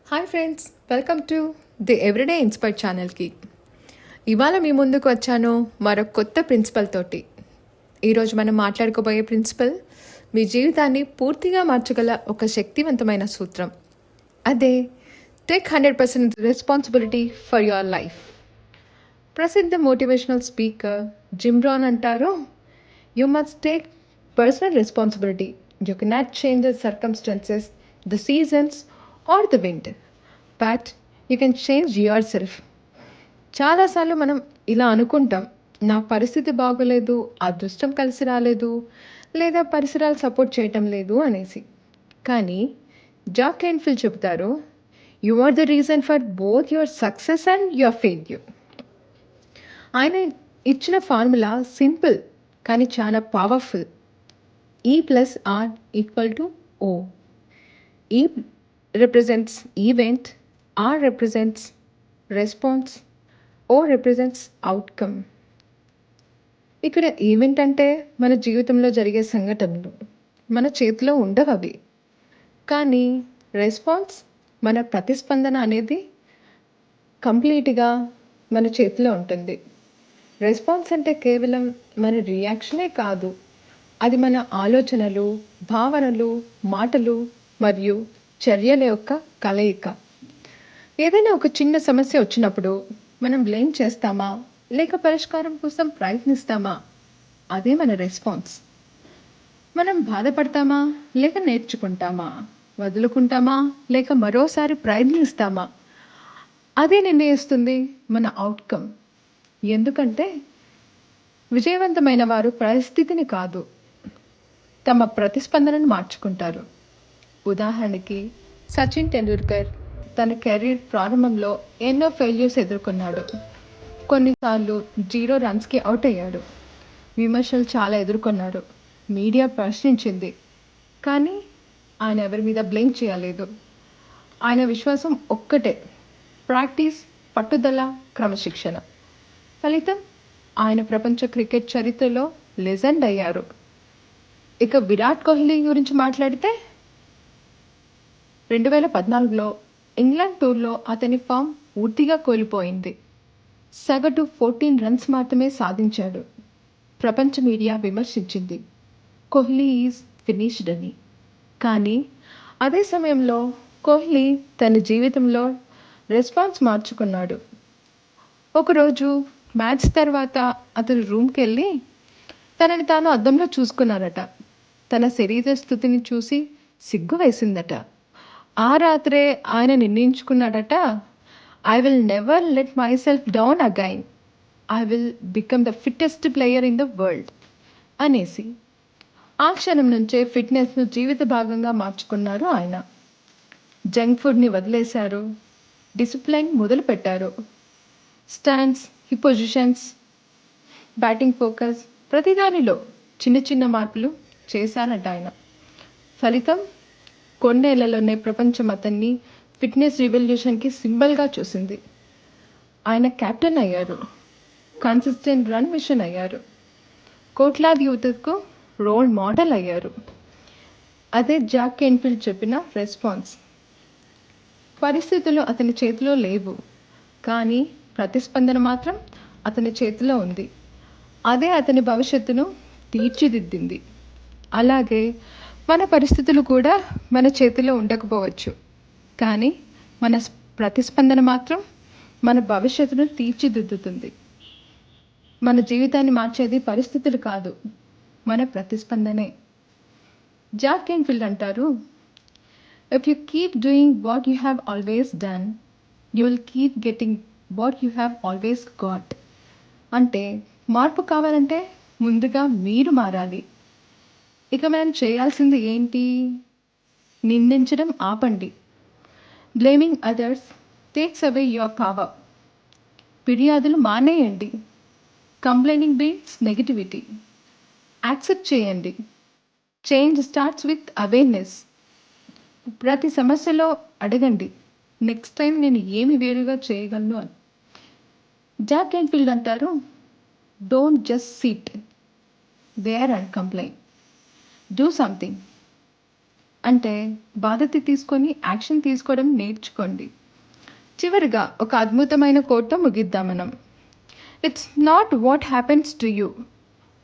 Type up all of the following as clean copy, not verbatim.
Hi friends, welcome to the everyday inspire ఛానల్కి. ఇవాళ మీ ముందుకు వచ్చాను మరొక కొత్త ప్రిన్సిపల్ తోటి. ఈరోజు మనం మాట్లాడుకోబోయే ప్రిన్సిపల్ మీ జీవితాన్ని పూర్తిగా మార్చగల ఒక శక్తివంతమైన సూత్రం. అదే take 100% responsibility for your life. ప్రసిద్ధ మోటివేషనల్ స్పీకర్ జిమ్ రాన్ అంటారు, you must take personal responsibility. You cannot change the circumstances, the seasons or the wind, but you can change yourself. చాలాసార్లు మనం ఇలా అనుకుంటాం, నా పరిస్థితి బాగోలేదు, అదృష్టం కలిసి రాలేదు, లేదా పరిసరాలు సపోర్ట్ చేయటం లేదు అనేసి. కానీ జాక్ కేన్ఫిల్ చెబుతారు, you are the reason for both your success and your failure. ఆయన ఇచ్చిన ఫార్ములా సింపుల్ కానీ చాలా powerful. E+R=O. E represents event, R represents response, O represents outcome. ఇక్కడ ఈవెంట్ అంటే మన జీవితంలో జరిగే సంఘటనలు, మన చేతిలో ఉండవు అవి. కానీ రెస్పాన్స్, మన ప్రతిస్పందన అనేది కంప్లీట్గా మన చేతిలో ఉంటుంది. రెస్పాన్స్ అంటే కేవలం మన రియాక్షనే కాదు, అది మన ఆలోచనలు, భావనలు, మాటలు మరియు చర్యల యొక్క కలయిక. ఏదైనా ఒక చిన్న సమస్య వచ్చినప్పుడు మనం బ్లేమ్ చేస్తామా లేక పరిష్కారం కోసం ప్రయత్నిస్తామా, అదే మన రెస్పాన్స్. మనం బాధపడతామా లేక నేర్చుకుంటామా, వదులుకుంటామా లేక మరోసారి ప్రయత్నిస్తామా, అదే నిర్ణయిస్తుంది మన అవుట్కమ్. ఎందుకంటే విజయవంతమైన వారు పరిస్థితిని కాదు, తమ ప్రతిస్పందనను మార్చుకుంటారు. ఉదాహరణకి సచిన్ టెండూల్కర్ తన కెరీర్ ప్రారంభంలో ఎన్నో ఫెయిల్యూర్స్ ఎదుర్కొన్నాడు. కొన్నిసార్లు 0 రన్స్కి అవుట్ అయ్యాడు. విమర్శలు చాలా ఎదుర్కొన్నాడు. మీడియా ప్రశ్నించింది, కానీ ఆయన ఎవరి మీద బ్లేమ్ చేయలేదు. ఆయన విశ్వాసం ఒక్కటే, ప్రాక్టీస్, పట్టుదల, క్రమశిక్షణ. ఫలితం, ఆయన ప్రపంచ క్రికెట్ చరిత్రలో లెజెండ్ అయ్యారు. ఇక విరాట్ కోహ్లీ గురించి మాట్లాడితే 2014లో ఇంగ్లాండ్ టూర్లో అతని ఫామ్ పూర్తిగా కోల్పోయింది. సగటు 14 రన్స్ మాత్రమే సాధించాడు. ప్రపంచ మీడియా విమర్శించింది, కోహ్లీ ఈజ్ ఫినిష్డ్ అని. కానీ అదే సమయంలో కోహ్లీ తన జీవితంలో రెస్పాన్స్ మార్చుకున్నాడు. ఒకరోజు మ్యాచ్ తర్వాత అతను రూమ్కి వెళ్ళి తనని తాను అద్దంలో చూసుకున్నారట. తన శరీర స్థితిని చూసి సిగ్గు వేసిందట. ఆ రాత్రే ఆయన నిర్ణయించుకున్నాడట, I will never let myself down again, I will become the fittest player in the world అనేసి. ఆ క్షణం నుంచే ఫిట్నెస్ను జీవిత భాగంగా మార్చుకున్నారు ఆయన. జంక్ ఫుడ్ని వదిలేశారు, డిసిప్లైన్ మొదలుపెట్టారు. Stands, hip positions, batting focus, ప్రతిదానిలో చిన్న చిన్న మార్పులు చేశారట ఆయన. ఫలితం, కొన్నేళ్లలోనే ప్రపంచం అతన్ని ఫిట్నెస్ రివల్యూషన్కి సింబల్గా చూసింది. ఆయన కెప్టెన్ అయ్యారు, కన్సిస్టెంట్ రన్ మిషన్ అయ్యారు, కోట్లాది యువతకు రోల్ మోడల్ అయ్యారు. అదే జాక్ కేన్ఫీల్డ్ చెప్పిన రెస్పాన్స్. పరిస్థితులు అతని చేతిలో లేవు, కానీ ప్రతిస్పందన మాత్రం అతని చేతిలో ఉంది. అదే అతని భవిష్యత్తును తీర్చిదిద్దింది. అలాగే మన పరిస్థితులు కూడా మన చేతిలో ఉండకపోవచ్చు, కానీ మన ప్రతిస్పందన మాత్రం మన భవిష్యత్తును తీర్చిదిద్దుతుంది. మన జీవితాన్ని మార్చేది పరిస్థితులు కాదు, మన ప్రతిస్పందనే. జాక్ కేన్ఫీల్డ్ అంటారు, if you keep doing what you have always done, you will keep getting what you have always got. అంటే మార్పు కావాలంటే ముందుగా మీరు మారాలి. ఇక మనం చేయాల్సింది ఏంటి? నిందించడం ఆపండి. Blaming others takes away your power. ఫిర్యాదులు మానేయండి. Complaining beats negativity. యాక్సెప్ట్ చేయండి. Change starts with awareness. ప్రతి సమస్యలో అడగండి, నెక్స్ట్ టైం నేను ఏమి వేరుగా చేయగలను అని. జాక్ కేన్ఫీల్డ్ అంటారు, don't just sit there and complain, do something. అంటే బాధ్యత తీసుకొని యాక్షన్ తీసుకోవడం నేర్చుకోండి. చివరిగా ఒక అద్భుతమైన కోట్‌తో ముగిద్దాం మనం. It's not what happens to you,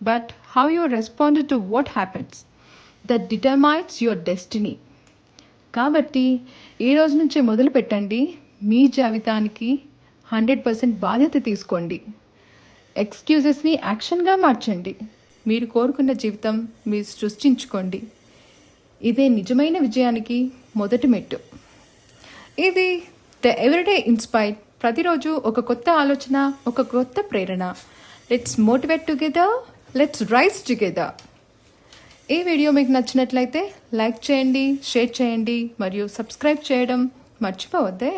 but how you respond to what happens that determines your destiny. కాబట్టి ఈ రోజు నుంచి మొదలుపెట్టండి. మీ జీవితానికి 100% బాధ్యత తీసుకోండి. ఎక్స్‌క్యూజెస్‌ని యాక్షన్‌గా మార్చండి. మీరు కోరుకున్న జీవితం మీరు సృష్టించుకోండి. ఇదే నిజమైన విజయానికి మొదటి మెట్టు. ఇది ద ఎవ్రీడే ఇన్స్పైర్. ప్రతిరోజు ఒక కొత్త ఆలోచన, ఒక కొత్త ప్రేరణ. Let's motivate together, let's rise together. ఈ వీడియో మీకు నచ్చినట్లయితే లైక్ చేయండి, షేర్ చేయండి మరియు సబ్స్క్రైబ్ చేయడం మర్చిపోవద్దే.